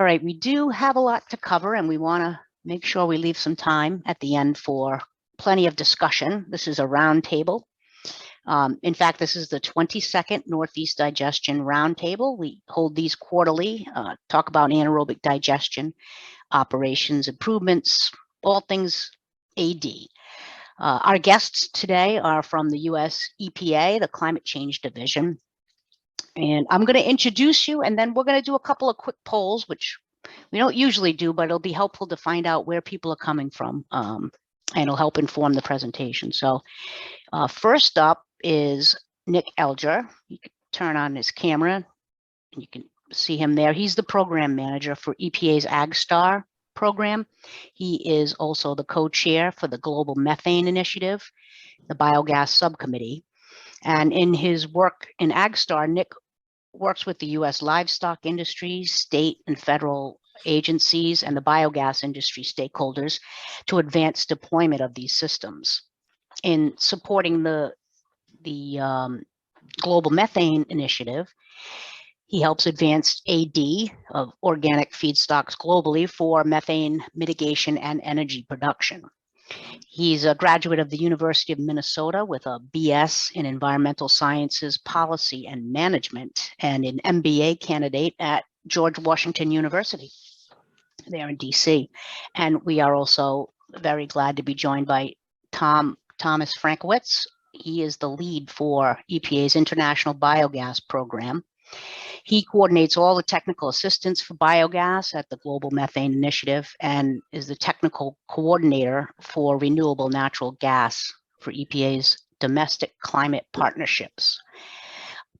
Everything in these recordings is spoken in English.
All right, we do have a lot to cover, and we want to make sure we leave some time at the end for plenty of discussion. This is a roundtable. In fact, this is the 22nd Northeast Digestion Roundtable. We hold these quarterly, talk about anaerobic digestion, operations improvements, all things AD. Our guests today are from the US EPA, the Climate Change Division. And I'm going to introduce you, and then we're going to do a couple of quick polls, which we don't usually do, but it'll be helpful to find out where people are coming from, and it'll help inform the presentation. So first up is Nick Elger. You can turn on his camera, and you can see him there. He's the program manager for EPA's AgStar program. He is also the co-chair for the Global Methane Initiative, the Biogas Subcommittee. And in his work in AgStar, Nick works with the U.S. livestock industry, state and federal agencies, and the biogas industry stakeholders to advance deployment of these systems. In supporting the Global Methane Initiative, he helps advance AD of organic feedstocks globally for methane mitigation and energy production. He's a graduate of the University of Minnesota with a BS in Environmental Sciences, Policy and Management, and an MBA candidate at George Washington University there in DC. And we are also very glad to be joined by Thomas Frankowitz. He is the lead for EPA's International Biogas Program. He coordinates all the technical assistance for biogas at the Global Methane Initiative and is the technical coordinator for renewable natural gas for EPA's domestic climate partnerships.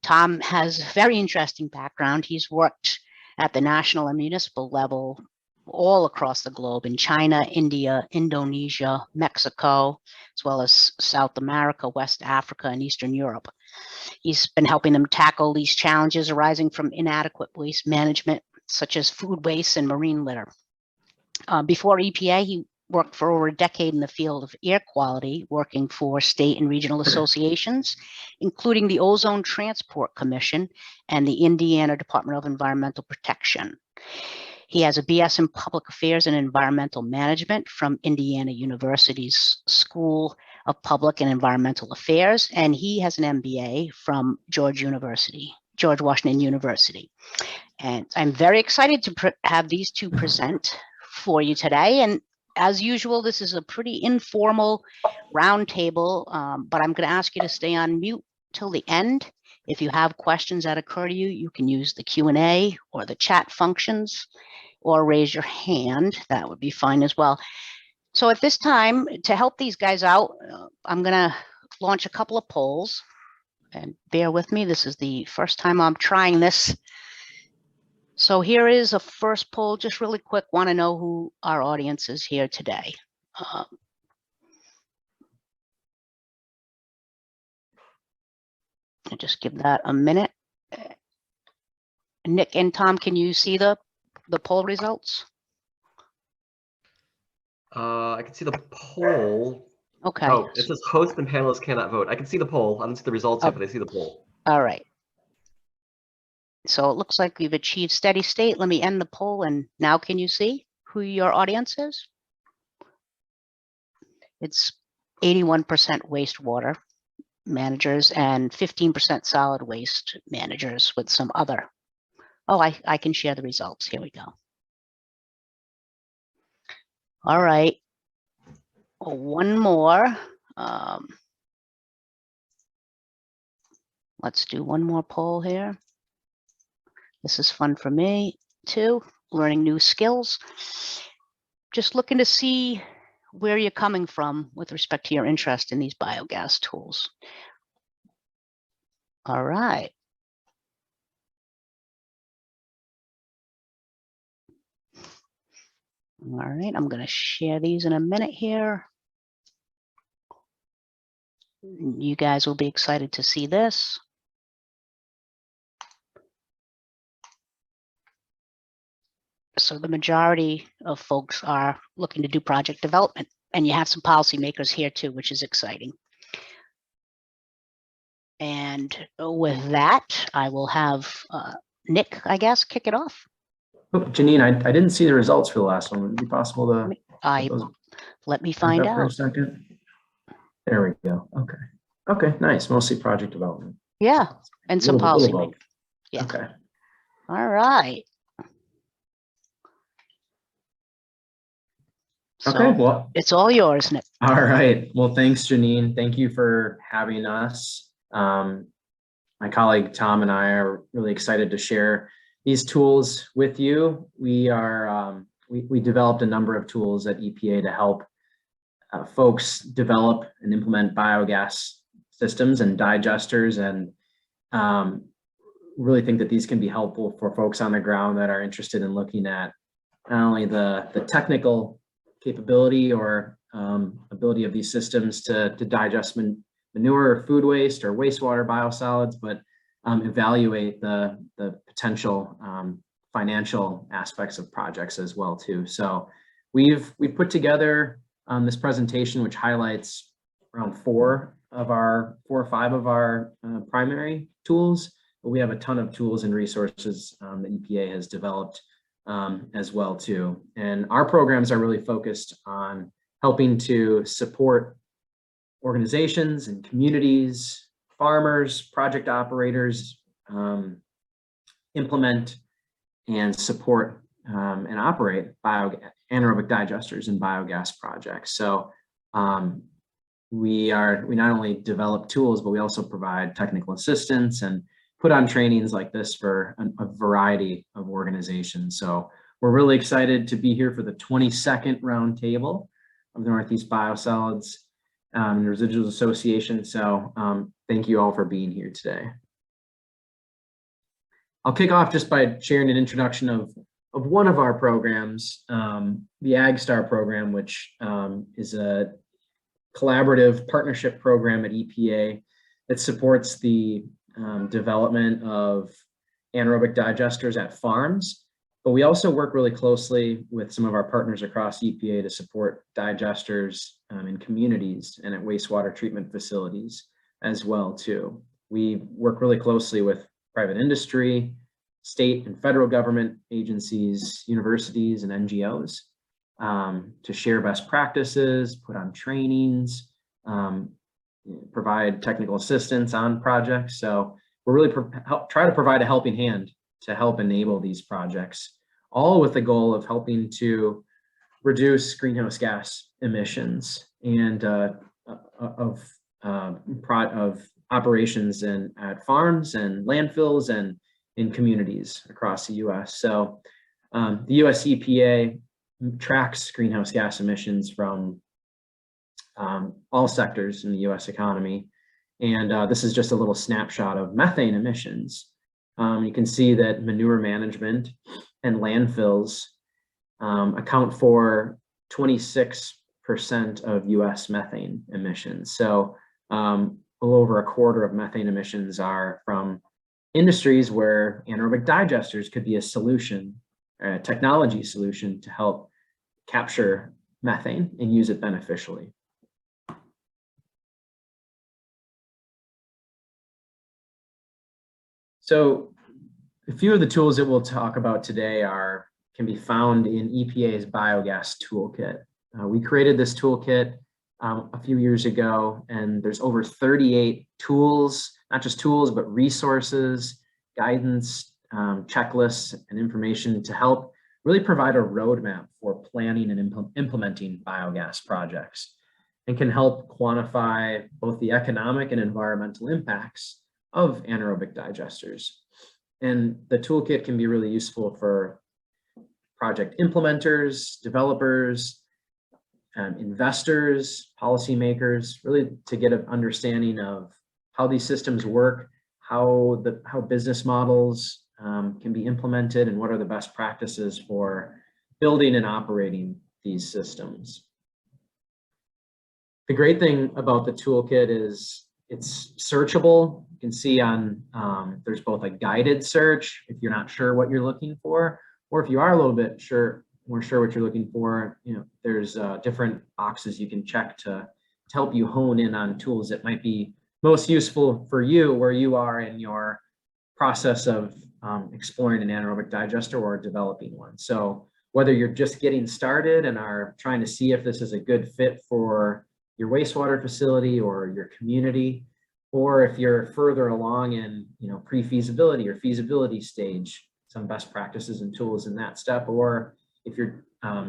Tom has a very interesting background. He's worked at the national and municipal level all across the globe in China, India, Indonesia, Mexico, as well as South America, West Africa, and Eastern Europe. He's been helping them tackle these challenges arising from inadequate waste management, such as food waste and marine litter. Before EPA, he worked for over a decade in the field of air quality, working for state and regional associations, including the Ozone Transport Commission and the Indiana Department of Environmental Protection. He has a BS in Public Affairs and Environmental Management from Indiana University's School of Public and Environmental Affairs, and he has an MBA from George Washington University. And I'm very excited to have these two present for you today. And as usual, this is a pretty informal roundtable, but I'm going to ask you to stay on mute till the end. If you have questions that occur to you, you can use the Q&A or the chat functions or raise your hand. That would be fine as well. So at this time, to help these guys out, I'm going to launch a couple of polls. And bear with me, this is the first time I'm trying this. So here is a first poll, just really quick. Want to know who our audience is here today. I'll just give that a minute. Nick and Tom, can you see the poll results? I can see the poll. Okay. Oh, it says host and panelists cannot vote. I can see the poll. I don't see the results yet, but I see the poll. All right. So it looks like we've achieved steady state. Let me end the poll. And now can you see who your audience is? It's 81% wastewater managers and 15% solid waste managers with some other. Oh, I can share the results. Here we go. All right. One more. Let's do one more poll here. This is fun for me too, learning new skills. Just looking to see where you're coming from with respect to your interest in these biogas tools. All right. All right, I'm going to share these in a minute here. You guys will be excited to see this. So the majority of folks are looking to do project development, and you have some policymakers here too, which is exciting. And with that, I will have Nick, I guess, kick it off. Oh, Janine, I didn't see the results for the last one. Would it be possible to I, put those let me back find up for a out. second? There we go. Okay. Okay, nice. Mostly project development. Yeah, and some Little policy both. making. Yeah. Okay. All right. Okay, So well, it's all yours, Nick. all right. Well, thanks, Janine. Thank you for having us. My colleague Tom and I are really excited to share these tools with you. We developed a number of tools at EPA to help folks develop and implement biogas systems and digesters, and really think that these can be helpful for folks on the ground that are interested in looking at not only the technical capability or ability of these systems to digest manure or food waste or wastewater biosolids, but evaluate the potential financial aspects of projects as well too. So we've put together this presentation, which highlights around four or five of our primary tools, but we have a ton of tools and resources that EPA has developed as well too. And our programs are really focused on helping to support organizations and communities, farmers, project operators, implement and support and operate anaerobic digesters and biogas projects. So we not only develop tools, but we also provide technical assistance and put on trainings like this for a variety of organizations. So we're really excited to be here for the 22nd roundtable of the Northeast Biosolids and Residuals Association. So thank you all for being here today. I'll kick off just by sharing an introduction of one of our programs, the AgStar program, which is a collaborative partnership program at EPA that supports the development of anaerobic digesters at farms. But we also work really closely with some of our partners across EPA to support digesters in communities and at wastewater treatment facilities as well too. We work really closely with private industry, state and federal government agencies, universities, and NGOs to share best practices, put on trainings, provide technical assistance on projects. So we're really try to provide a helping hand to help enable these projects, all with the goal of helping to reduce greenhouse gas emissions and of operations at farms and landfills and in communities across the U.S. So the U.S. EPA tracks greenhouse gas emissions from all sectors in the U.S. economy. And this is just a little snapshot of methane emissions. You can see that manure management and landfills account for 26% of U.S. methane emissions. So a little over a quarter of methane emissions are from industries where anaerobic digesters could be a solution, a technology solution to help capture methane and use it beneficially. So a few of the tools that we'll talk about today can be found in EPA's biogas toolkit. We created this toolkit a few years ago, and there's over 38 tools, not just tools, but resources, guidance, checklists, and information to help really provide a roadmap for planning and implementing biogas projects, and can help quantify both the economic and environmental impacts of anaerobic digesters. And the toolkit can be really useful for project implementers, developers, investors, policymakers, really to get an understanding of how these systems work, how business models can be implemented, and what are the best practices for building and operating these systems. The great thing about the toolkit is it's searchable. You can see there's both a guided search if you're not sure what you're looking for, or if you are a little bit more sure what you're looking for, there's different boxes you can check to help you hone in on tools that might be most useful for you where you are in your process of exploring an anaerobic digester or developing one. So whether you're just getting started and are trying to see if this is a good fit for your wastewater facility or your community, or if you're further along in, pre-feasibility or feasibility stage, some best practices and tools in that step, or if you're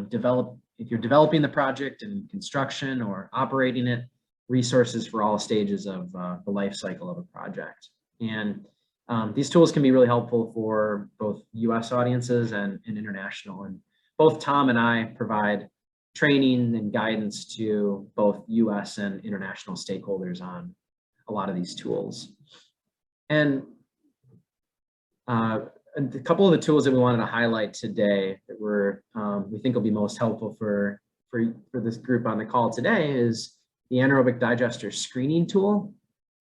developing the project and construction or operating it, resources for all stages of the life cycle of a project. And these tools can be really helpful for both US audiences and international. And both Tom and I provide training and guidance to both US and international stakeholders on a lot of these tools. And a couple of the tools that we wanted to highlight today that we think will be most helpful for this group on the call today is the anaerobic digester screening tool,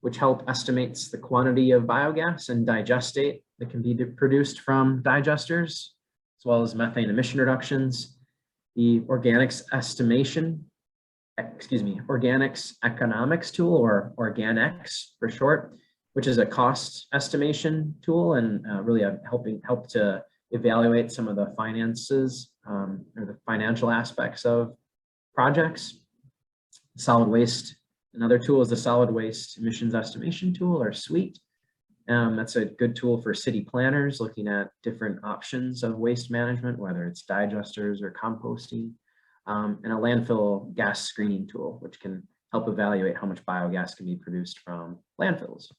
which estimates the quantity of biogas and digestate that can be produced from digesters, as well as methane emission reductions. The organics economics tool, or Organics for short, which is a cost estimation tool and really help to evaluate some of the finances or the financial aspects of projects. Solid waste, another tool is the solid waste emissions estimation tool, or SWEET. That's a good tool for city planners looking at different options of waste management, whether it's digesters or composting, and a landfill gas screening tool, which can help evaluate how much biogas can be produced from landfills.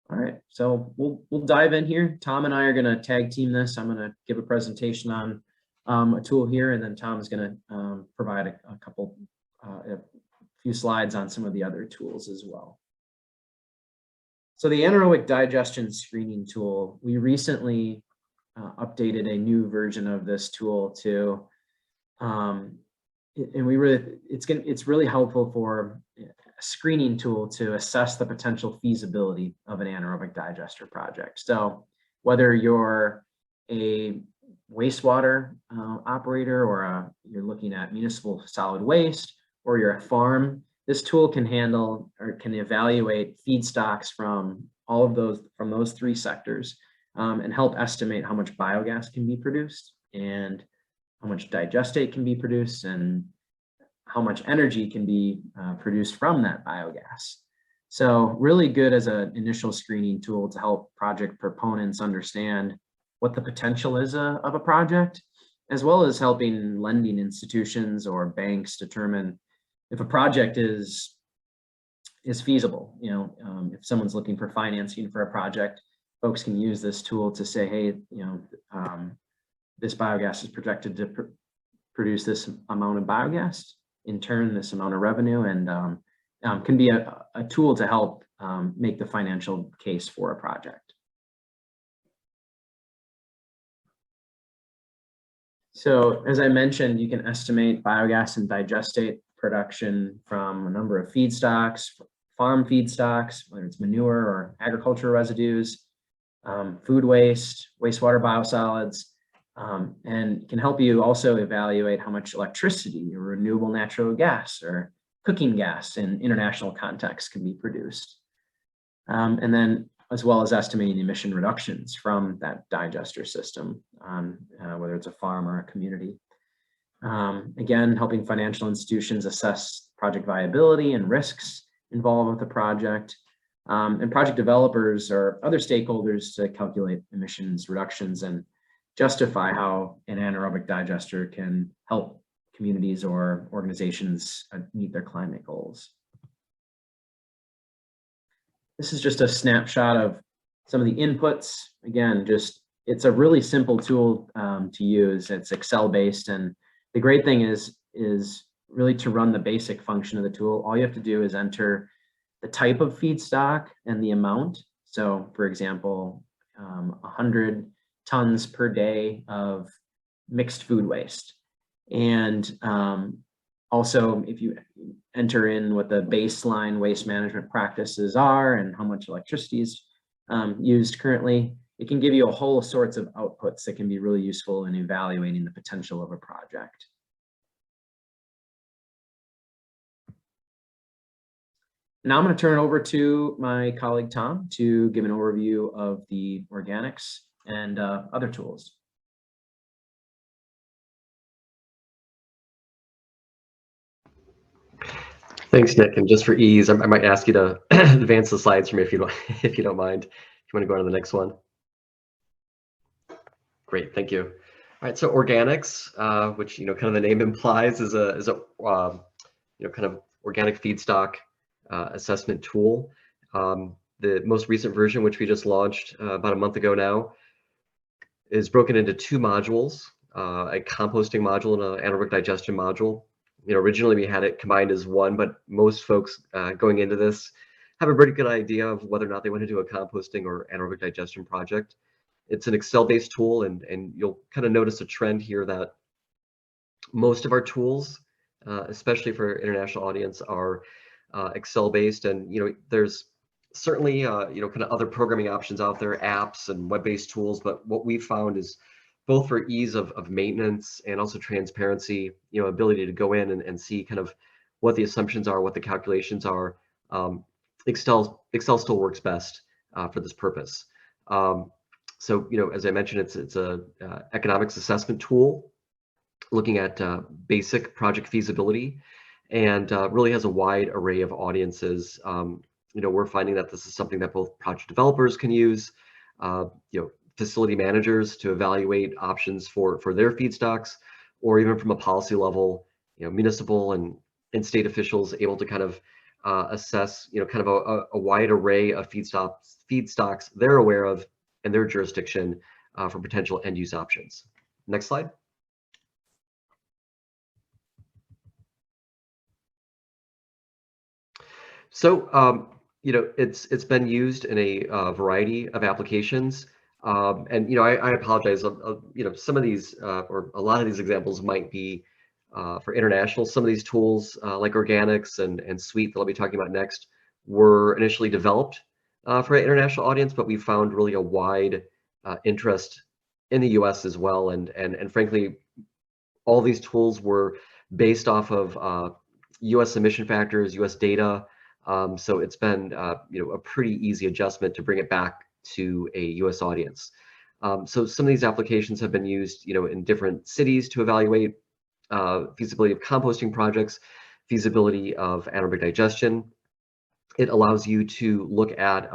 All right, so we'll dive in here. Tom and I are going to tag team this. I'm going to give a presentation on a tool here, and then Tom is going to provide a few slides on some of the other tools as well. So the anaerobic digestion screening tool, we recently updated a new version of this tool to, and it's really helpful for a screening tool to assess the potential feasibility of an anaerobic digester project. So whether you're a wastewater operator, or you're looking at municipal solid waste, or you're a farm, this tool can handle or can evaluate feedstocks from those three sectors and help estimate how much biogas can be produced and how much digestate can be produced and how much energy can be produced from that biogas. So really good as an initial screening tool to help project proponents understand what the potential is of a project, as well as helping lending institutions or banks determine if a project is feasible. If someone's looking for financing for a project, folks can use this tool to say, hey, this biogas is projected to produce this amount of biogas, in turn this amount of revenue, and can be a tool to help make the financial case for a project. So as I mentioned, you can estimate biogas and digestate production from a number of feedstocks, farm feedstocks, whether it's manure or agricultural residues, food waste, wastewater biosolids, and can help you also evaluate how much electricity or renewable natural gas or cooking gas in international contexts can be produced. And then as well as estimating emission reductions from that digester system, whether it's a farm or a community. Again, helping financial institutions assess project viability and risks involved with the project, and project developers or other stakeholders to calculate emissions reductions and justify how an anaerobic digester can help communities or organizations meet their climate goals. This is just a snapshot of some of the inputs. Again, it's a really simple tool to use. It's Excel based, and the great thing is really to run the basic function of the tool. All you have to do is enter the type of feedstock and the amount. So for example, 100 tons per day of mixed food waste. And also, if you enter in what the baseline waste management practices are and how much electricity is used currently, it can give you a whole sorts of outputs that can be really useful in evaluating the potential of a project. Now I'm going to turn it over to my colleague Tom to give an overview of the organics and other tools. Thanks, Nick. And just for ease, I might ask you to advance the slides for me if you don't, if you don't mind. If you want to go on to the next one. Great, thank you. All right, so organics, which kind of the name implies, is a kind of organic feedstock assessment tool. The most recent version, which we just launched about a month ago now, is broken into 2 modules, a composting module and an anaerobic digestion module. Originally we had it combined as one, but most folks going into this have a pretty good idea of whether or not they want to do a composting or anaerobic digestion project. It's an Excel-based tool, and you'll kind of notice a trend here that most of our tools, especially for international audience, are Excel-based, and there's certainly kind of other programming options out there, apps and web-based tools, but what we've found is both for ease of maintenance and also transparency, ability to go in and see kind of what the assumptions are, what the calculations are. Excel still works best for this purpose. So as I mentioned, it's a economics assessment tool looking at basic project feasibility, and really has a wide array of audiences. We're finding that this is something that both project developers can use, facility managers to evaluate options for their feedstocks, or even from a policy level, municipal and state officials able to kind of assess, kind of a wide array of feedstocks they're aware of in their jurisdiction for potential end use options. Next slide. So, it's been used in a variety of applications. And I apologize. Some of these or a lot of these examples might be for international. Some of these tools, like organics and Suite that I'll be talking about next, were initially developed for an international audience, but we found really a wide interest in the U.S. as well. And frankly, all these tools were based off of U.S. emission factors, U.S. data. So it's been a pretty easy adjustment to bring it back to a U.S. audience. So some of these applications have been used, in different cities to evaluate feasibility of composting projects, feasibility of anaerobic digestion. It allows you to look at,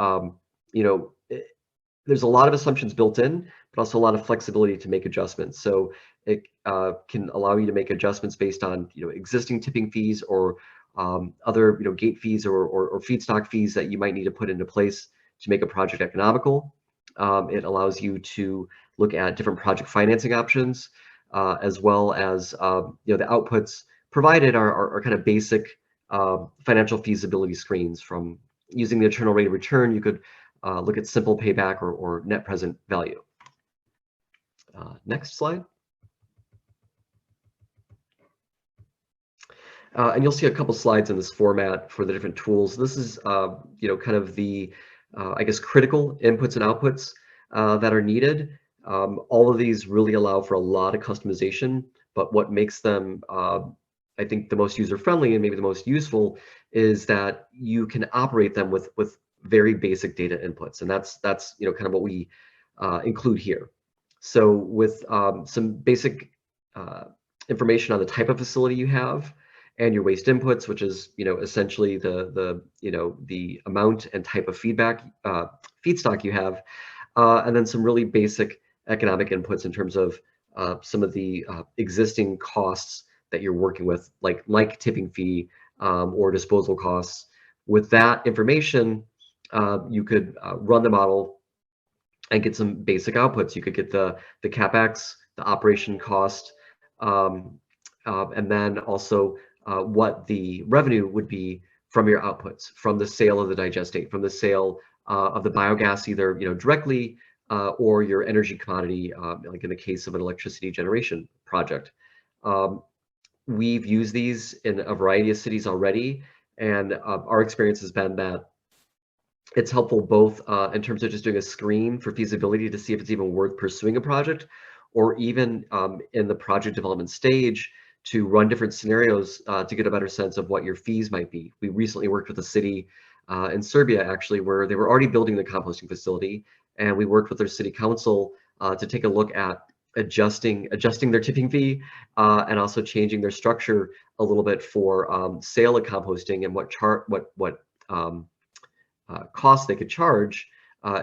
there's a lot of assumptions built in, but also a lot of flexibility to make adjustments. So it can allow you to make adjustments based on, existing tipping fees or other, gate fees or feedstock fees that you might need to put into place to make a project economical. It allows you to look at different project financing options, as well as the outputs provided are kind of basic financial feasibility screens. From using the internal rate of return, you could look at simple payback or net present value. Next slide. And you'll see a couple slides in this format for the different tools. This is, kind of the, I guess, critical inputs and outputs that are needed. All of these really allow for a lot of customization, but what makes them, I think, the most user-friendly and maybe the most useful is that you can operate them with very basic data inputs, and that's kind of what we include here. So with some basic information on the type of facility you have, and your waste inputs, which is essentially the amount and type of feedstock you have, and then some really basic economic inputs in terms of some of the existing costs that you're working with, like tipping fee or disposal costs. With that information, you could run the model and get some basic outputs. You could get the CapEx, the operation cost, and then also what the revenue would be from your outputs, from the sale of the digestate, from the sale of the biogas, either directly or your energy commodity, like in the case of an electricity generation project. We've used these in a variety of cities already, and our experience has been that it's helpful both in terms of just doing a screen for feasibility to see if it's even worth pursuing a project, or even in the project development stage to run different scenarios to get a better sense of what your fees might be. We recently worked with a city in Serbia, actually, where they were already building the composting facility, and we worked with their city council to take a look at adjusting their tipping fee and also changing their structure a little bit for sale of composting and what costs they could charge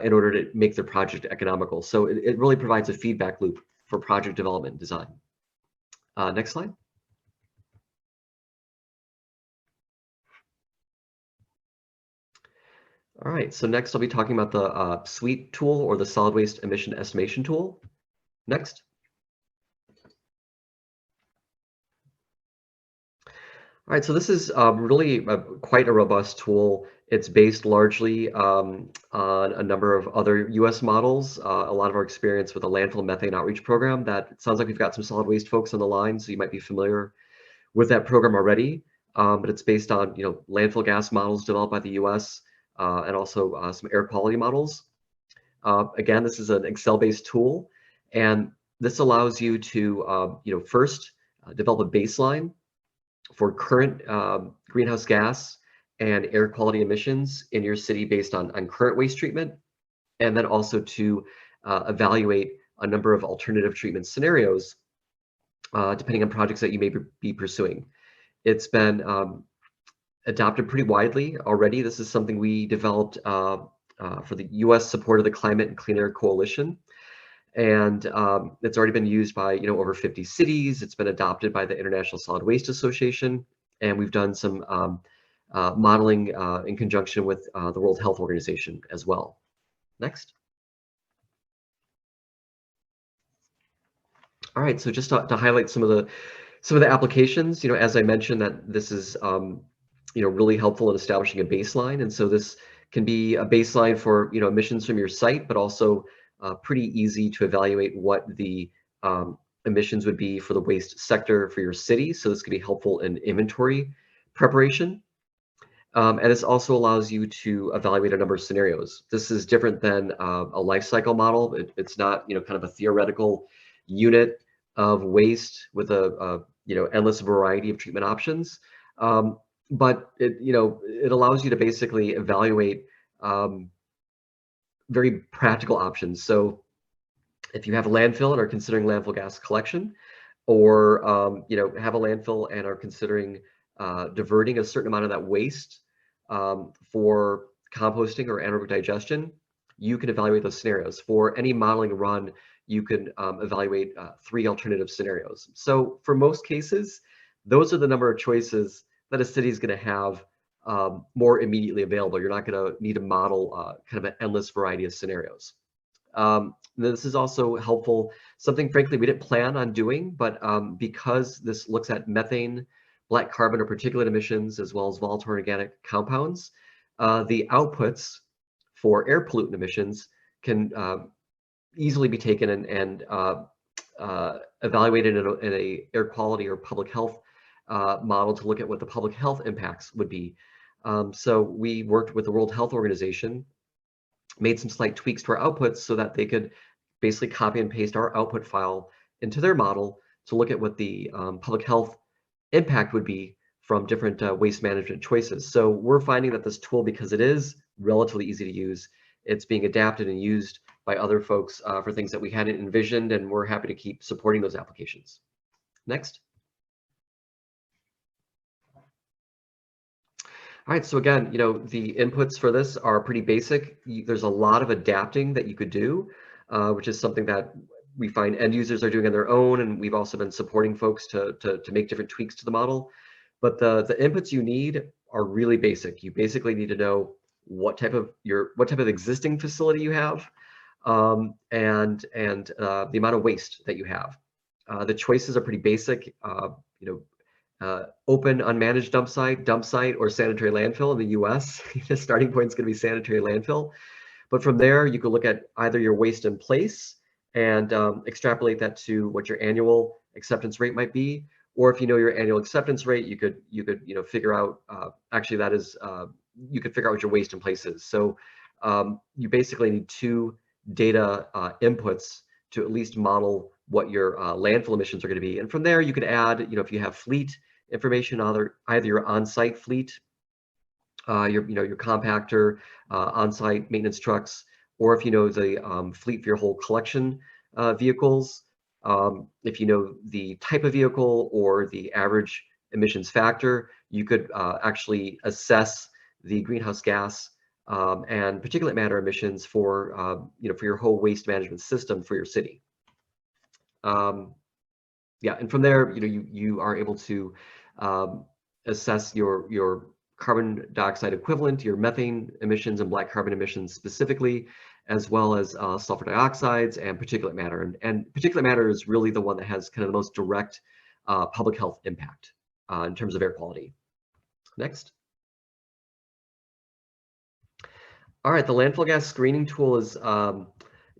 in order to make their project economical. So it really provides a feedback loop for project development and design. Next slide. All right, so next I'll be talking about the SWEET tool, or the solid waste emission estimation tool. Next. All right, so this is really quite a robust tool. It's based largely on a number of other US models, a lot of our experience with the landfill methane outreach program. That it sounds like we've got some solid waste folks on the line, so you might be familiar with that program already. But it's based on landfill gas models developed by the US and also some air quality models. Again, this is an Excel-based tool, and this allows you to first develop a baseline for current greenhouse gas and air quality emissions in your city based on current waste treatment, and then also to evaluate a number of alternative treatment scenarios depending on projects that you may be pursuing. It's been adopted pretty widely already. This is something we developed for the US support of the Climate and Clean Air Coalition. And it's already been used by over 50 cities. It's been adopted by the International Solid Waste Association, and we've done some modeling in conjunction with the World Health Organization as well. Next. All right, so just to highlight some of the applications, as I mentioned, that this is really helpful in establishing a baseline, and so this can be a baseline for emissions from your site, but also pretty easy to evaluate what the emissions would be for the waste sector for your city. So this can be helpful in inventory preparation. And this also allows you to evaluate a number of scenarios. This is different than a life cycle model. It's not kind of a theoretical unit of waste with a endless variety of treatment options. But it allows you to basically evaluate very practical options. So if you have a landfill and are considering landfill gas collection, or have a landfill and are considering diverting a certain amount of that waste for composting or anaerobic digestion, you can evaluate those scenarios. For any modeling run, you can evaluate 3 alternative scenarios. So for most cases, those are the number of choices that a city is going to have more immediately available. You're not going to need to model kind of an endless variety of scenarios. This is also helpful, something frankly we didn't plan on doing, but because this looks at methane, black carbon or particulate emissions, as well as volatile organic compounds, the outputs for air pollutant emissions can easily be taken and evaluated in a air quality or public health model to look at what the public health impacts would be. So we worked with the World Health Organization, made some slight tweaks to our outputs so that they could basically copy and paste our output file into their model to look at what the public health impact would be from different waste management choices. So we're finding that this tool, because it is relatively easy to use, it's being adapted and used by other folks for things that we hadn't envisioned, and we're happy to keep supporting those applications. Next. All right, so again, the inputs for this are pretty basic. There's a lot of adapting that you could do, which is something that we find end users are doing on their own, and we've also been supporting folks to make different tweaks to the model. But the inputs you need are really basic. You basically need to know what type of existing facility you have, and the amount of waste that you have. The choices are pretty basic. Open unmanaged dump site, or sanitary landfill in the US. The starting point is going to be sanitary landfill. But from there, you could look at either your waste in place and extrapolate that to what your annual acceptance rate might be. Or if you know your annual acceptance rate, you could figure out, actually that is, you could figure out what your waste in place is. So you basically need 2 data inputs to at least model what your landfill emissions are going to be. And from there, you could add, if you have fleet information, either your on-site fleet, your compactor, on-site maintenance trucks, or if you know the fleet for your whole collection vehicles, if you know the type of vehicle or the average emissions factor, you could actually assess the greenhouse gas and particulate matter emissions for for your whole waste management system for your city. Yeah, and from there, you are able to assess your carbon dioxide equivalent, your methane emissions and black carbon emissions specifically, as well as sulfur dioxides and particulate matter. And particulate matter is really the one that has kind of the most direct public health impact in terms of air quality. Next. All right, the landfill gas screening tool is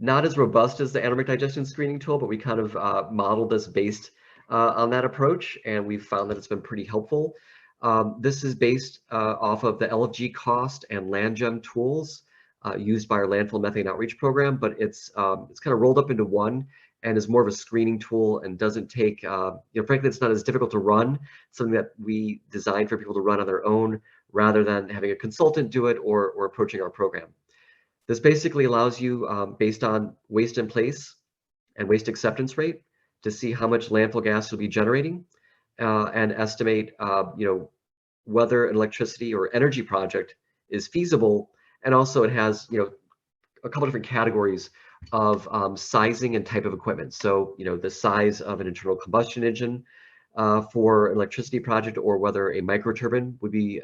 not as robust as the anaerobic digestion screening tool, but we kind of modeled this based on that approach, and we've found that it's been pretty helpful. This is based off of the LFG cost and LandGEM tools used by our landfill methane outreach program, but it's kind of rolled up into one and is more of a screening tool and doesn't take, frankly, it's not as difficult to run. It's something that we designed for people to run on their own rather than having a consultant do it or approaching our program. This basically allows you, based on waste in place and waste acceptance rate, to see how much landfill gas you'll be generating and estimate, whether an electricity or energy project is feasible. And also it has, a couple different categories of sizing and type of equipment. So, the size of an internal combustion engine for an electricity project, or whether a microturbine would be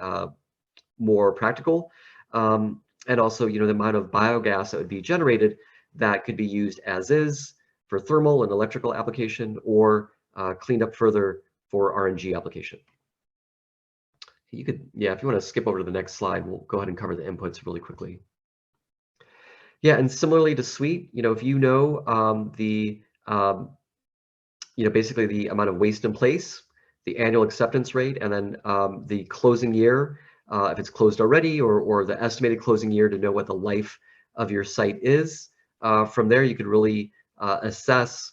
more practical. And also, the amount of biogas that would be generated that could be used as is for thermal and electrical application, or cleaned up further for RNG application. You could, if you want to skip over to the next slide, we'll go ahead and cover the inputs really quickly. Yeah, and similarly to Suite, if you know basically the amount of waste in place, the annual acceptance rate, and then the closing year, if it's closed already, or the estimated closing year to know what the life of your site is. From there, you could really assess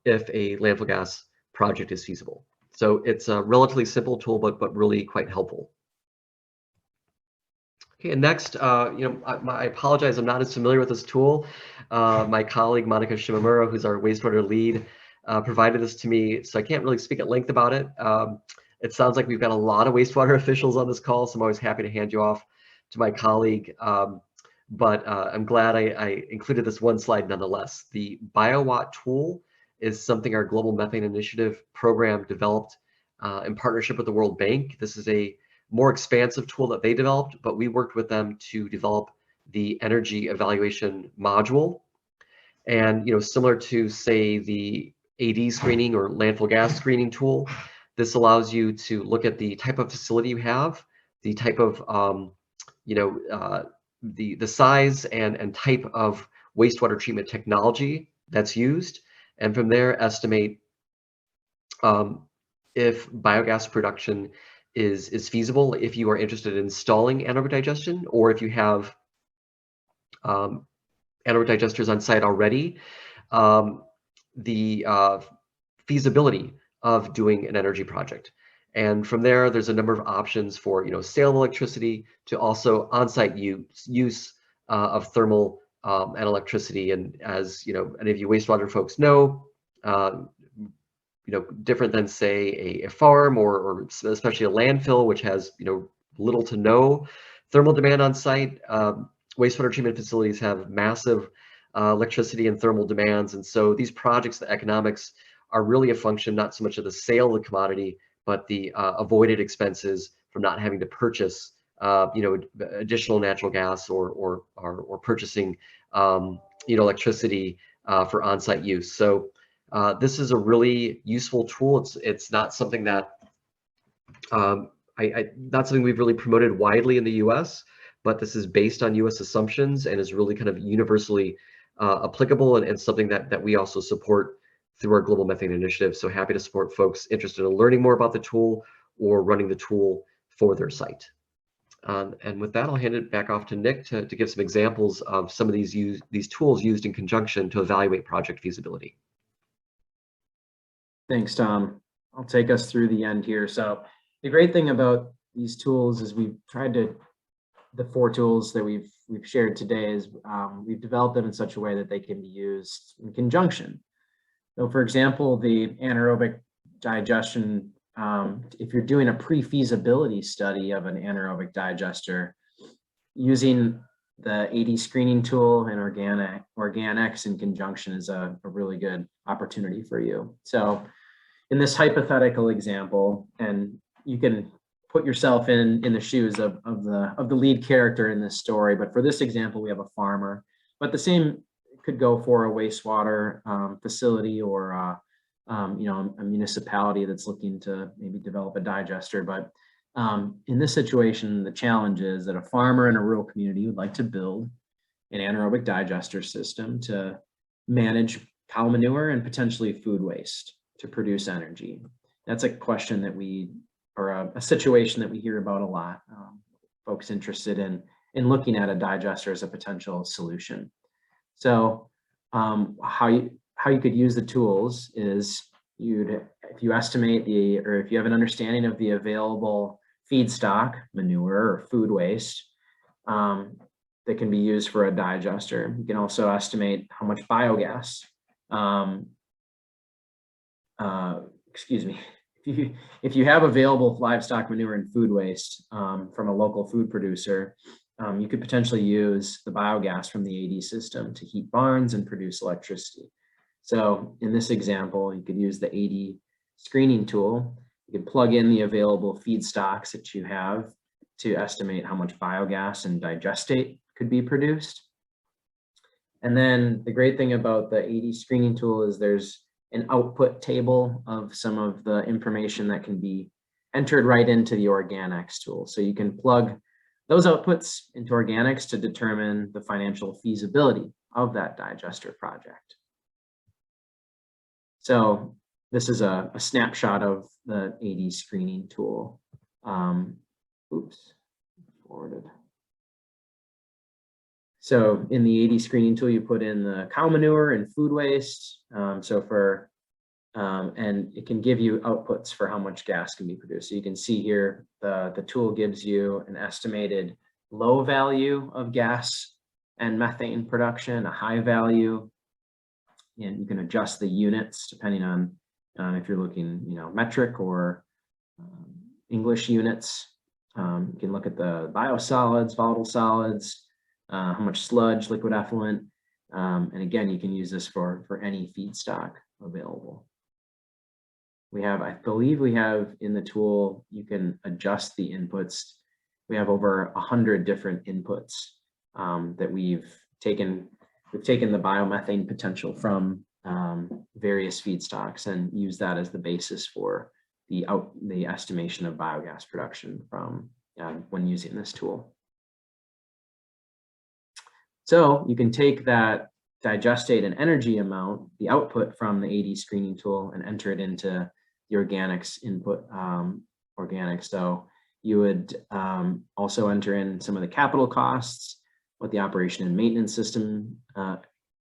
if a landfill gas project is feasible. So it's a relatively simple tool, but really quite helpful. Okay, and next, I apologize, I'm not as familiar with this tool. My colleague, Monica Shimamura, who's our wastewater lead, provided this to me, so I can't really speak at length about it. It sounds like we've got a lot of wastewater officials on this call, so I'm always happy to hand you off to my colleague. But I'm glad I included this one slide nonetheless. The BioWatt tool is something our Global Methane Initiative program developed in partnership with the World Bank. This is a more expansive tool that they developed, but we worked with them to develop the energy evaluation module. And similar to, say, the AD screening or landfill gas screening tool, this allows you to look at the type of facility you have, the type of the size and type of wastewater treatment technology that's used, and from there estimate if biogas production is feasible, if you are interested in installing anaerobic digestion, or if you have anaerobic digesters on site already, the feasibility of doing an energy project. And from there, there's a number of options for sale of electricity to also on-site use of thermal and electricity. And as any of you wastewater folks know, different than, say, a farm or especially a landfill, which has little to no thermal demand on site. Wastewater treatment facilities have massive electricity and thermal demands, and so these projects, the economics are really a function not so much of the sale of the commodity, but the avoided expenses from not having to purchase additional natural gas or purchasing electricity for on-site use. So this is a really useful tool. It's not something that not something we've really promoted widely in the U.S., but this is based on U.S. assumptions and is really kind of universally applicable, and something that we also support through our Global Methane Initiative. So happy to support folks interested in learning more about the tool or running the tool for their site. And with that, I'll hand it back off to Nick to give some examples of some of these tools used in conjunction to evaluate project feasibility. Thanks, Tom. I'll take us through the end here. So the great thing about these tools is we've tried to, the 4 tools that we've shared today is we've developed them in such a way that they can be used in conjunction. So for example, the anaerobic digestion, if you're doing a pre-feasibility study of an anaerobic digester, using the AD screening tool and Organics in conjunction is a really good opportunity for you. So in this hypothetical example, and you can put yourself in the shoes of the lead character in this story, but for this example, we have a farmer, but the same could go for a wastewater facility or you know, a municipality that's looking to maybe develop a digester. But in this situation, the challenge is that a farmer in a rural community would like to build an anaerobic digester system to manage cow manure and potentially food waste to produce energy. That's a question that or a situation that we hear about a lot. Folks interested in looking at a digester as a potential solution. So how you could use the tools is if you estimate or if you have an understanding of the available feedstock, manure or food waste that can be used for a digester. You can also estimate how much biogas, excuse me, if you have available livestock manure and food waste from a local food producer, you could potentially use the biogas from the AD system to heat barns and produce electricity. So in this example, you could use the AD screening tool. You could plug in the available feedstocks that you have to estimate how much biogas and digestate could be produced. And then the great thing about the AD screening tool is there's an output table of some of the information that can be entered right into the Organics tool. So you can plug those outputs into Organics to determine the financial feasibility of that digester project. So this is a snapshot of the AD screening tool. Oops, forwarded. So in the AD screening tool, you put in the cow manure and food waste. And it can give you outputs for how much gas can be produced. So you can see here, the tool gives you an estimated low value of gas and methane production, a high value, and you can adjust the units depending on if you're looking, you know, metric or English units. You can look at the biosolids, volatile solids, how much sludge, liquid effluent, and again, you can use this for any feedstock available. I believe we have in the tool, you can adjust the inputs. We have over 100 different inputs that we've taken the biomethane potential from various feedstocks and use that as the basis for the estimation of biogas production from when using this tool. So you can take that digestate and energy amount, the output from the AD screening tool, and enter it into the Organics input Organics. So you would also enter in some of the capital costs, what the operation and maintenance system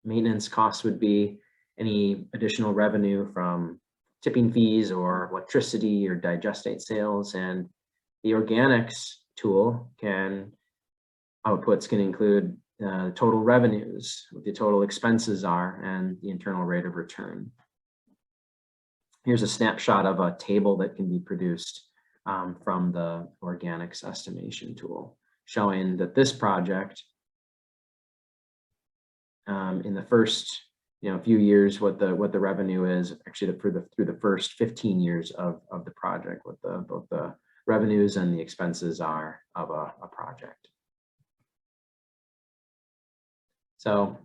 maintenance costs would be, any additional revenue from tipping fees or electricity or digestate sales. And the Organics tool outputs can include total revenues, what the total expenses are, and the internal rate of return. Here's a snapshot of a table that can be produced from the Organics estimation tool, showing that this project, in the first few years, what the revenue is actually through the first 15 years of the project, what both the revenues and the expenses are of a project. So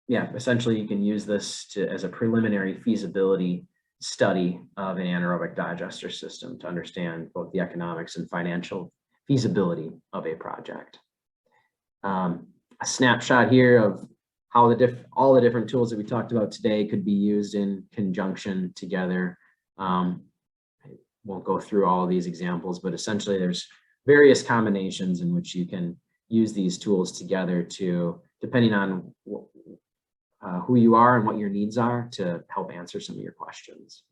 yeah, essentially you can use this as a preliminary feasibility study of an anaerobic digester system to understand both the economics and financial feasibility of a project. A snapshot here of how all the different tools that we talked about today could be used in conjunction together. I won't go through all of these examples, but essentially there's various combinations in which you can use these tools together to, depending on who you are and what your needs are to help answer some of your questions.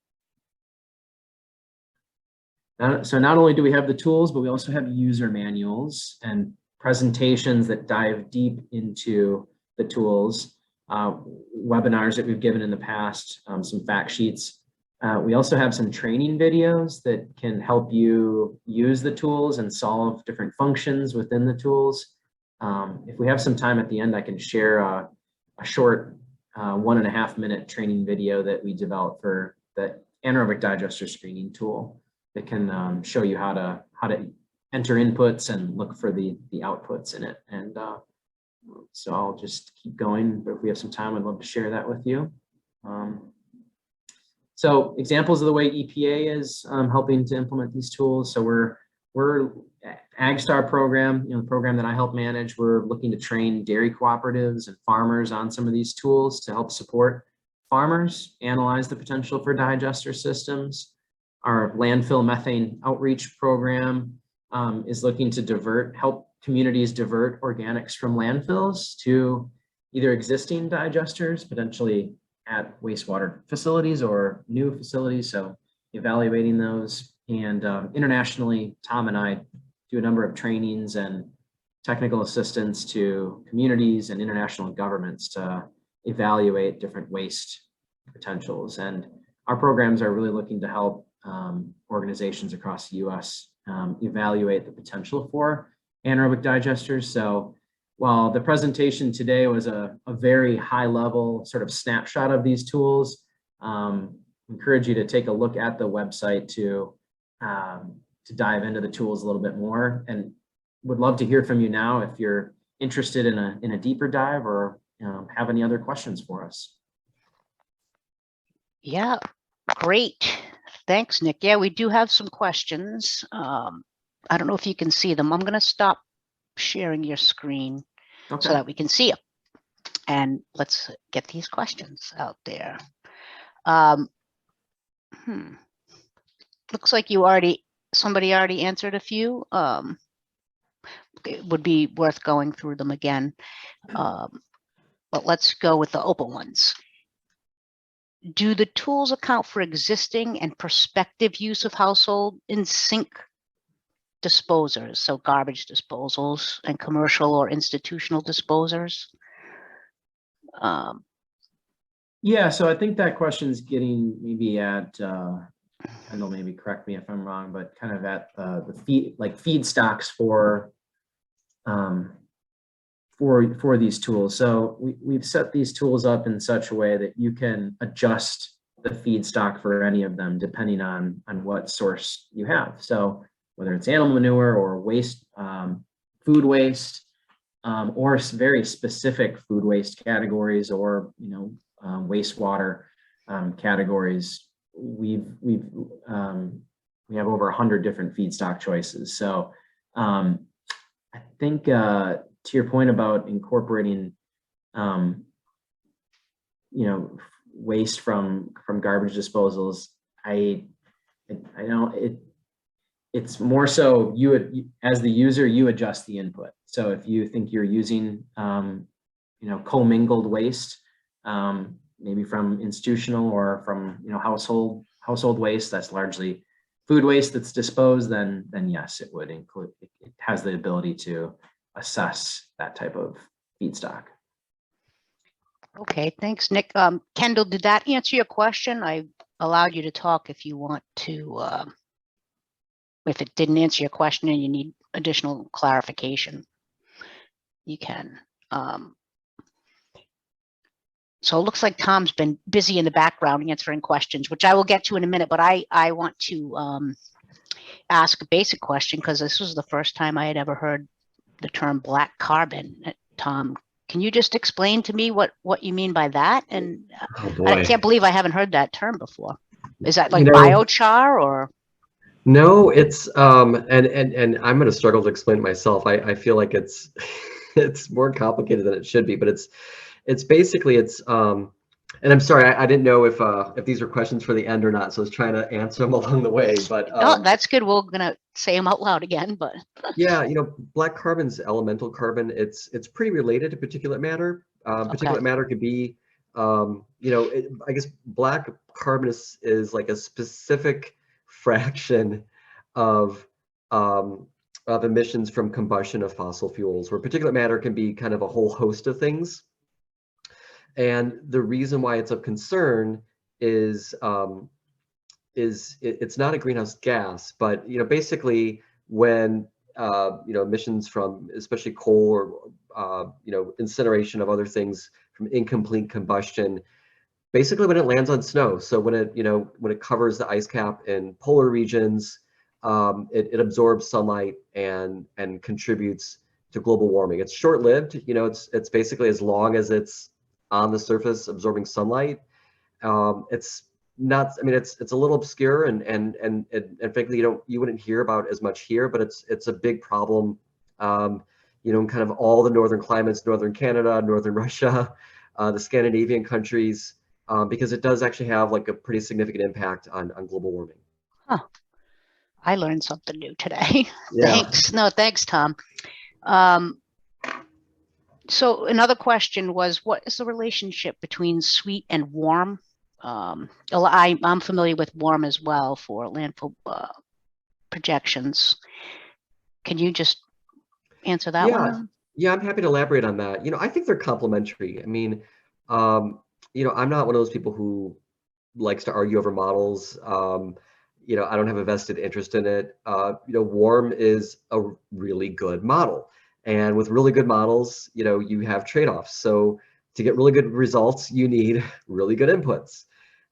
So not only do we have the tools, but we also have user manuals and presentations that dive deep into the tools, webinars that we've given in the past, some fact sheets. We also have some training videos that can help you use the tools and solve different functions within the tools. If we have some time at the end, I can share a short 1.5 minute training video that we developed for the anaerobic digester screening tool that can show you how to enter inputs and look for the outputs in it. And so I'll just keep going, but if we have some time, I'd love to share that with you. So examples of the way EPA is helping to implement these tools. So we're AgStar program, the program that I help manage. We're looking to train dairy cooperatives and farmers on some of these tools to help support farmers analyze the potential for digester systems. Our landfill methane outreach program is looking to help communities divert organics from landfills to either existing digesters, potentially at wastewater facilities or new facilities. So evaluating those. And internationally, Tom and I do a number of trainings and technical assistance to communities and international governments to evaluate different waste potentials. And our programs are really looking to help organizations across the US evaluate the potential for anaerobic digesters. So while the presentation today was a very high level sort of snapshot of these tools, encourage you to take a look at the website to dive into the tools a little bit more, and would love to hear from you now if you're interested in a deeper dive or have any other questions for us. Yeah, great. Thanks, Nick. Yeah, we do have some questions. I don't know if you can see them. I'm going to stop sharing your screen so that we can see them. And let's get these questions out there. Looks like somebody already answered a few. It would be worth going through them again. But let's go with the open ones. Do the tools account for existing and prospective use of household in sink disposers, so garbage disposals and commercial or institutional disposers? Yeah, so I think that question is getting maybe at, Kendall, maybe correct me if I'm wrong, but kind of at the feedstocks for these tools. So we've set these tools up in such a way that you can adjust the feedstock for any of them depending on what source you have. So whether it's animal manure or waste, food waste, or very specific food waste categories, or wastewater categories, we have over 100 different feedstock choices. So I think to your point about incorporating waste from garbage disposals, I know it's more so as the user, you adjust the input. So if you think you're using commingled waste, maybe from institutional or from household waste that's largely food waste that's disposed, then yes, it would include. It has the ability to assess that type of feedstock. Okay, thanks, Nick. Kendall, did that answer your question? I allowed you to talk if you want to. If it didn't answer your question and you need additional clarification, you can. So it looks like Tom's been busy in the background answering questions, which I will get to in a minute, but I want to ask a basic question because this was the first time I had ever heard the term black carbon. Tom, can you just explain to me what you mean by that? And I can't believe I haven't heard that term before. Is that like biochar or? No, it's and I'm going to struggle to explain it myself. I feel like it's more complicated than it should be, but it's basically and I'm sorry, I didn't know if these are questions for the end or not, so I was trying to answer them along the way. But no, that's good. We're gonna say them out loud again, but yeah, black carbon's elemental carbon. It's pretty related to particulate matter. Particulate matter could be I guess black carbon is like a specific fraction of emissions from combustion of fossil fuels, where particulate matter can be kind of a whole host of things. And the reason why it's of concern is it's not a greenhouse gas, but basically when emissions from especially coal or incineration of other things from incomplete combustion, basically when it lands on snow. So when it covers the ice cap in polar regions, it absorbs sunlight and contributes to global warming. It's short-lived. It's basically as long as it's on the surface absorbing sunlight. It's not. I mean, it's a little obscure and frankly, you wouldn't hear about as much here, but it's a big problem. In kind of all the northern climates, northern Canada, northern Russia, the Scandinavian countries, because it does actually have like a pretty significant impact on global warming. Huh. I learned something new today. Yeah. Thanks. No, thanks, Tom. So another question was, what is the relationship between sweet and warm? I'm familiar with warm as well for landfill projections. Can you just answer that one? Yeah, I'm happy to elaborate on that. I think they're complementary. I mean, I'm not one of those people who likes to argue over models. I don't have a vested interest in it. Warm is a really good model. And with really good models, you have trade-offs. So to get really good results, you need really good inputs.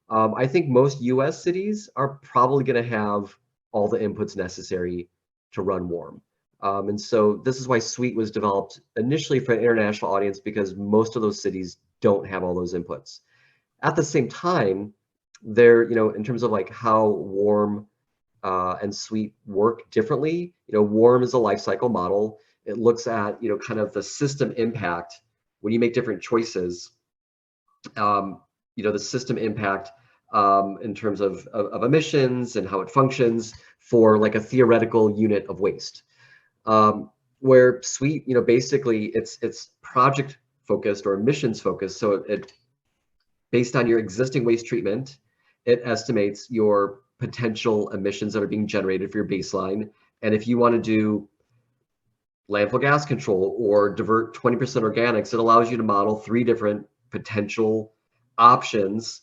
I think most US cities are probably going to have all the inputs necessary to run warm. And so this is why Sweet was developed initially for an international audience, because most of those cities don't have all those inputs. At the same time, they're, in terms of like how warm and Sweet work differently, warm is a life cycle model. It looks at, kind of the system impact when you make different choices, the system impact in terms of emissions and how it functions for like a theoretical unit of waste. Where Sweet, basically it's project focused or emissions focused. So it based on your existing waste treatment, it estimates your potential emissions that are being generated for your baseline. And if you want to do landfill gas control or divert 20% organics, it allows you to model 3 different potential options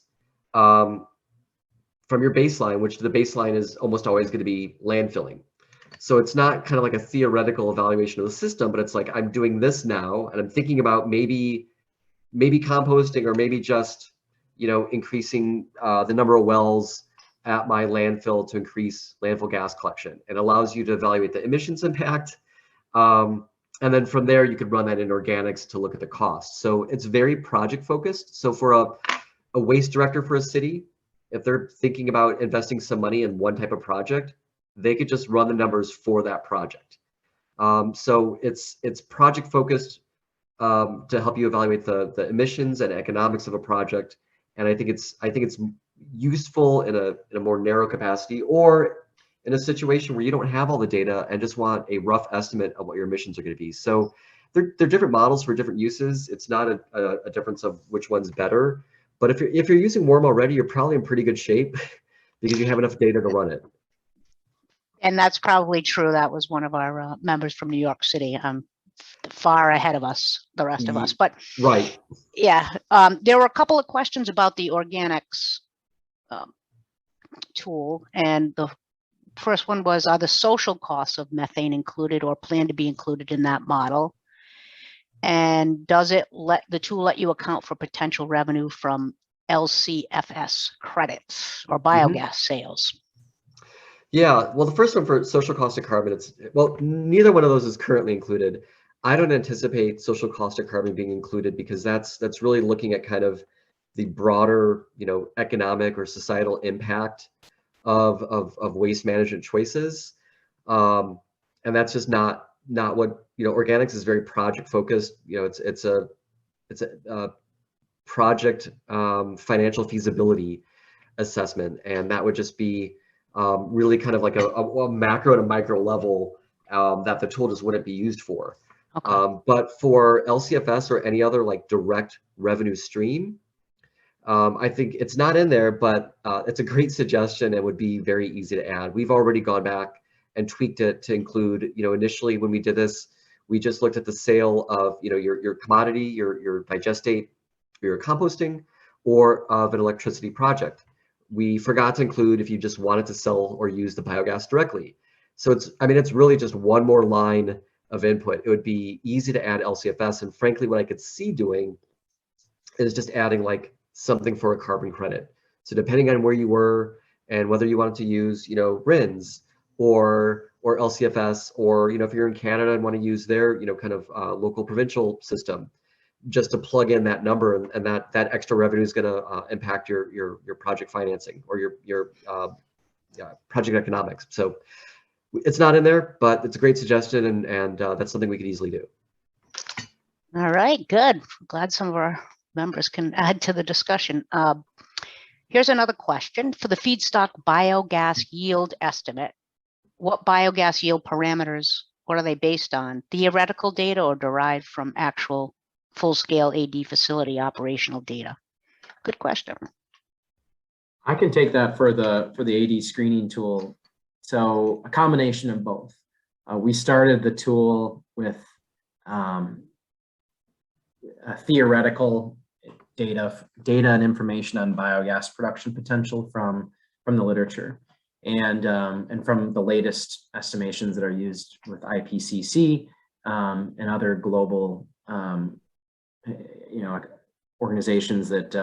from your baseline, which the baseline is almost always going to be landfilling. So it's not kind of like a theoretical evaluation of the system, but it's like, I'm doing this now and I'm thinking about maybe composting, or maybe just increasing the number of wells at my landfill to increase landfill gas collection. It allows you to evaluate the emissions impact. And then from there, you could run that in organics to look at the cost. So it's very project focused. So for a waste director for a city, if they're thinking about investing some money in one type of project, they could just run the numbers for that project. So it's project focused to help you evaluate the emissions and economics of a project. And I think it's useful in a more narrow capacity, or in a situation where you don't have all the data and just want a rough estimate of what your emissions are going to be. So they're different models for different uses. It's not a difference of which one's better. But if you're using Warm already, you're probably in pretty good shape because you have enough data to run it. And that's probably true. That was one of our members from New York City, far ahead of us, the rest of us. But right. Yeah, there were a couple of questions about the organics tool, and the first one was, are the social costs of methane included or planned to be included in that model? And does it the tool let you account for potential revenue from LCFS credits or biogas sales? Yeah, well, the first one for social cost of carbon, neither one of those is currently included. I don't anticipate social cost of carbon being included, because that's really looking at kind of the broader, economic or societal impact of waste management choices, and that's just not what organics is. Very project focused. It's a project financial feasibility assessment, and that would just be really kind of like a macro to micro level that the tool just wouldn't be used for. Okay. But for LCFS or any other like direct revenue stream, I think it's not in there, but it's a great suggestion and would be very easy to add. We've already gone back and tweaked it to include, initially when we did this, we just looked at the sale of, your commodity, your digestate, your composting, or of an electricity project. We forgot to include if you just wanted to sell or use the biogas directly. So it's really just one more line of input. It would be easy to add LCFS, and frankly, what I could see doing is just adding like something for a carbon credit. So depending on where you were and whether you wanted to use, RINs or LCFS, or if you're in Canada and want to use their kind of local provincial system, just to plug in that number, and that extra revenue is going to impact your project financing or your project economics. So it's not in there, but it's a great suggestion, and that's something we could easily do. All right, good. Glad some of our members can add to the discussion. Here's another question. For the feedstock biogas yield estimate, what biogas yield parameters, what are they based on? Theoretical data or derived from actual full-scale AD facility operational data? Good question. I can take that for the AD screening tool. So a combination of both. We started the tool with a theoretical data and information on biogas production potential from the literature, and from the latest estimations that are used with IPCC and other global organizations that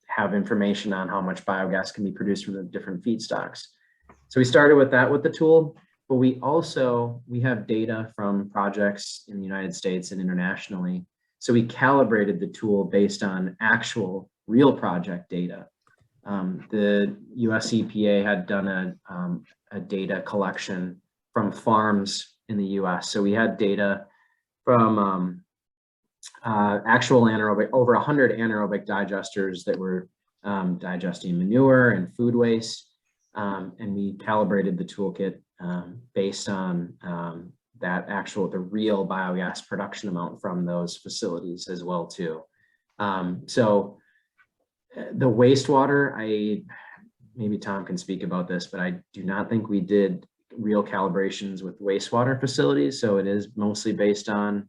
have information on how much biogas can be produced from the different feedstocks. So we started with that with the tool, but we have data from projects in the United States and internationally. So we calibrated the tool based on actual real project data. The US EPA had done a data collection from farms in the US. So we had data from actual anaerobic, over 100 anaerobic digesters that were digesting manure and food waste. And we calibrated the toolkit based on the real biogas production amount from those facilities as well too. So the wastewater, maybe Tom can speak about this, but I do not think we did real calibrations with wastewater facilities. So it is mostly based on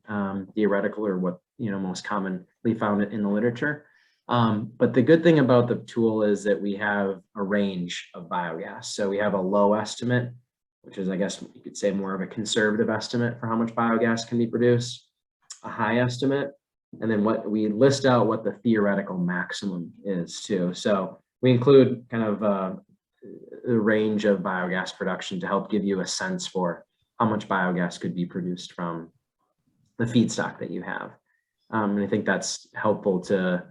theoretical, or what most commonly found in the literature. But the good thing about the tool is that we have a range of biogas. So we have a low estimate, which is, I guess you could say, more of a conservative estimate for how much biogas can be produced, a high estimate, and then what we list out what the theoretical maximum is too. So we include kind of a range of biogas production to help give you a sense for how much biogas could be produced from the feedstock that you have. And I think that's helpful to,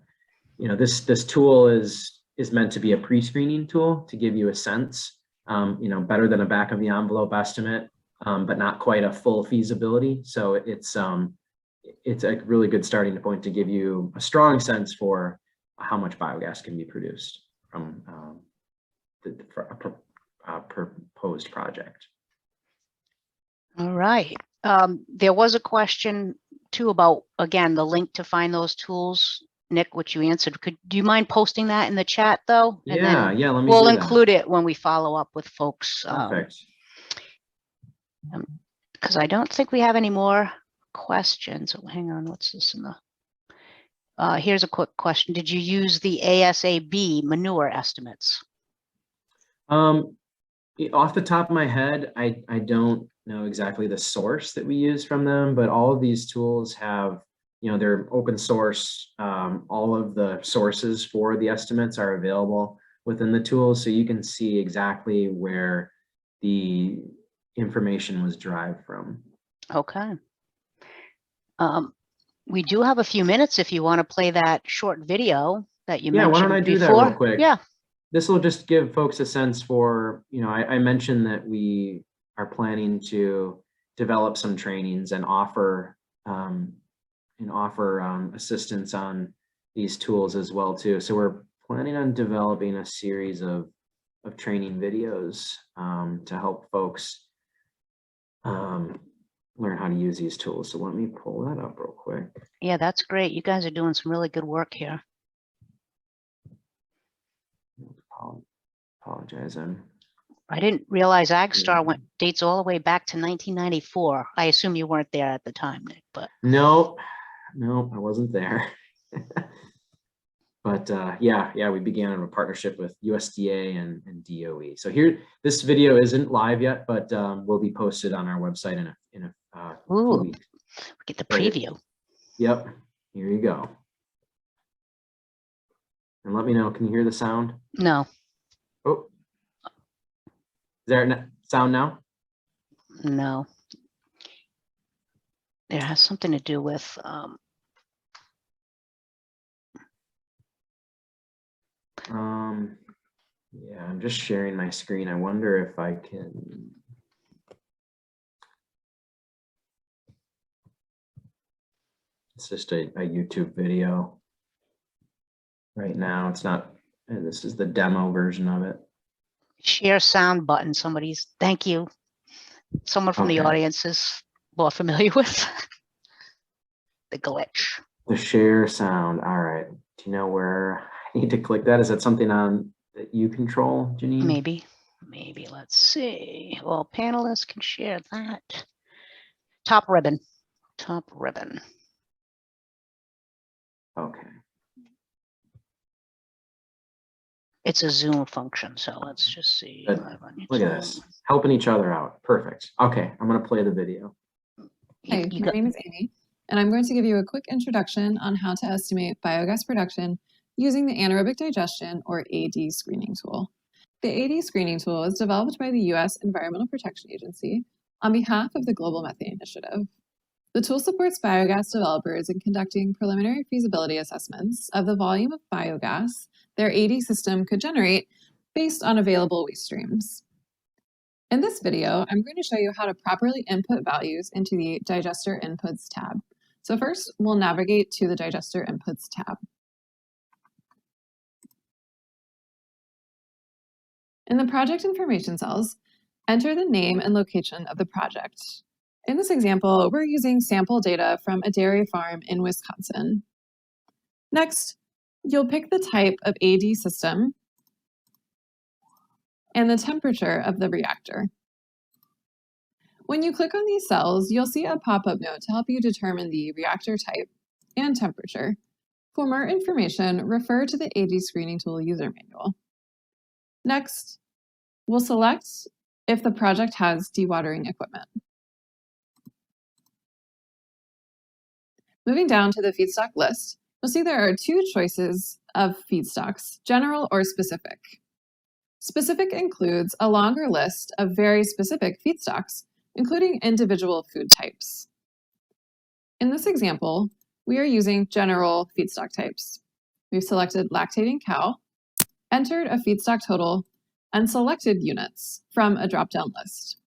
this tool is meant to be a pre-screening tool to give you a sense, better than a back of the envelope estimate, but not quite a full feasibility. So it's a really good starting point to give you a strong sense for how much biogas can be produced from a proposed project. All right. There was a question too about, again, the link to find those tools, Nick, which you answered. Do you mind posting that in the chat though? And yeah, let me we'll do include it when we follow up with folks. Perfect. Because I don't think we have any more questions. Oh, hang on, what's this in the? Here's a quick question. Did you use the ASAB manure estimates? Off the top of my head, I don't know exactly the source that we use from them, but all of these tools have, they're open source. All of the sources for the estimates are available within the tool, so you can see exactly where the information was derived from. Okay. We do have a few minutes if you want to play that short video that you mentioned. Yeah, why don't I do before. that real quick? Yeah. This will just give folks a sense for, I mentioned that we are planning to develop some trainings and offer assistance on these tools as well too. So we're planning on developing a series of training videos to help folks learn how to use these tools. So let me pull that up real quick. Yeah, that's great. You guys are doing some really good work here. Apologize. I didn't realize AgStar dates all the way back to 1994. I assume you weren't there at the time, Nick, but No, I wasn't there. But yeah, we began a partnership with USDA and DOE. So here, this video isn't live yet, but will be posted on our website in a few ooh, weeks. get the So, preview. Yep, here you go. And let me know, can you hear the sound? No, Oh, is there a sound now? no. It has something to do with Yeah, I'm just sharing my screen. I wonder if I can. It's just a YouTube video. Right now, it's not, and this is the demo version of it. share sound button. Thank you. Someone from the Okay. audience is more familiar with the glitch. The share sound. All right. Do you know where I need to click that? Is that something on that you control, Janine? Maybe. Let's see. Well, panelists can share that. Top ribbon. Okay. It's a Zoom function, so let's just see. Good. Live on Look at YouTube. this. Helping each other out. Perfect. Okay. I'm going to play the video. Hi, my name is Amy, and I'm going to give you a quick introduction on how to estimate biogas production using the anaerobic digestion or AD screening tool. The AD screening tool is developed by the U.S. Environmental Protection Agency on behalf of the Global Methane Initiative. The tool supports biogas developers in conducting preliminary feasibility assessments of the volume of biogas their AD system could generate based on available waste streams. In this video, I'm going to show you how to properly input values into the Digester Inputs tab. So first, we'll navigate to the Digester Inputs tab. In the project information cells, enter the name and location of the project. In this example, we're using sample data from a dairy farm in Wisconsin. Next, you'll pick the type of AD system and the temperature of the reactor. When you click on these cells, you'll see a pop-up note to help you determine the reactor type and temperature. For more information, refer to the AD Screening Tool user manual. Next, we'll select if the project has dewatering equipment. Moving down to the feedstock list, you'll see there are two choices of feedstocks, general or specific. Specific includes a longer list of very specific feedstocks, including individual food types. In this example, we are using general feedstock types. We've selected lactating cow, entered a feedstock total, and selected units from a drop-down list.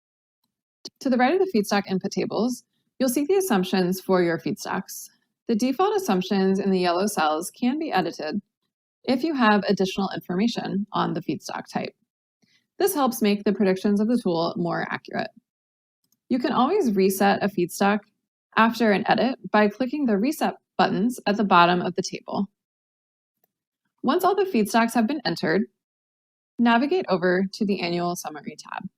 To the right of the feedstock input tables, you'll see the assumptions for your feedstocks. The default assumptions in the yellow cells can be edited if you have additional information on the feedstock type. This helps make the predictions of the tool more accurate. You can always reset a feedstock after an edit by clicking the reset buttons at the bottom of the table. Once all the feedstocks have been entered, navigate over to the Annual Summary tab.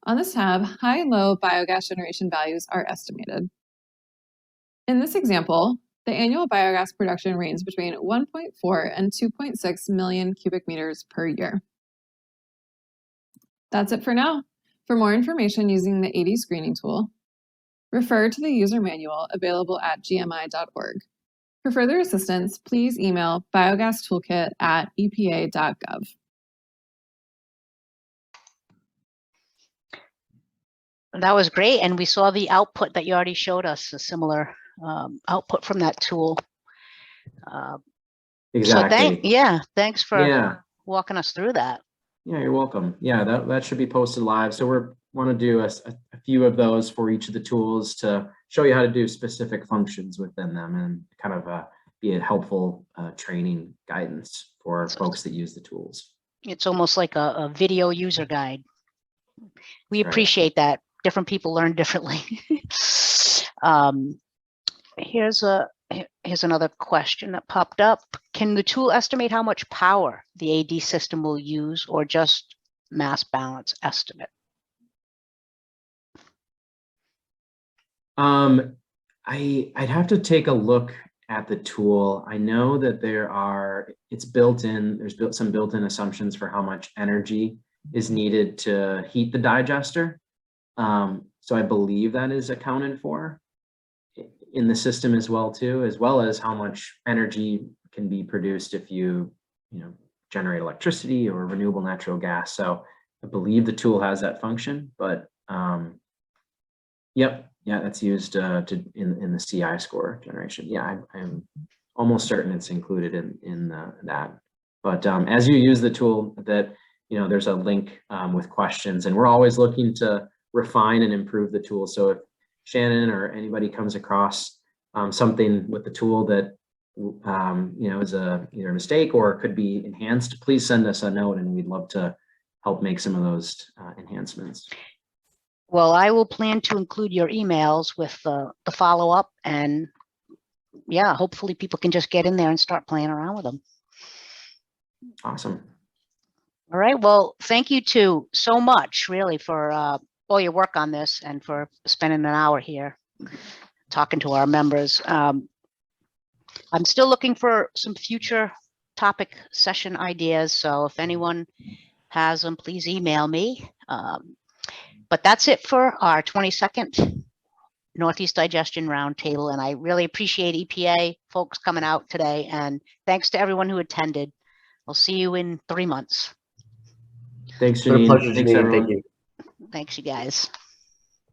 On this tab, high and low biogas generation values are estimated. In this example, the annual biogas production ranges between 1.4 and 2.6 million cubic meters per year. That's it for now. For more information using the AD screening tool, refer to the user manual available at gmi.org. For further assistance, please email biogastoolkit@epa.gov. That was great, and we saw the output that you already showed us, a similar output from that tool. Exactly. So thanks for Yeah. walking us through that. Yeah, you're welcome. Yeah, that should be posted live. So we want to do a few of those for each of the tools to show you how to do specific functions within them and kind of be a helpful training guidance for folks that use the tools. It's almost like a video user guide. We Right. appreciate that. Different people learn differently. Here's Here's another question that popped up. Can the tool estimate how much power the AD system will use, or just mass balance estimate? I'd have to take a look at the tool. I know that it's built in, there's some built-in assumptions for how much energy is needed to heat the digester. So I believe that is accounted for in the system as well too, as well as how much energy can be produced if you generate electricity or renewable natural gas. So I believe the tool has that function, but yep, yeah, that's used in the CI score generation. Yeah, I'm almost certain it's included in that. But as you use the tool, that there's a link with questions, and we're always looking to refine and improve the tool. So if Shannon or anybody comes across something with the tool that is either a mistake or could be enhanced, please send us a note, and we'd love to help make some of those enhancements. Well, I will plan to include your emails with the follow-up, and yeah, hopefully people can just get in there and start playing around with them. Awesome. All right. Well, thank you two so much, really, for all your work on this and for spending an hour here talking to our members. I'm still looking for some future topic session ideas. So if anyone has them, please email me. But that's it for our 22nd Northeast Digestion Roundtable. And I really appreciate EPA folks coming out today. And thanks to everyone who attended. I'll see you in 3 months. Thanks, It's been a Janine. pleasure, Thanks, Janine. everyone. Thank you. Thanks, you guys.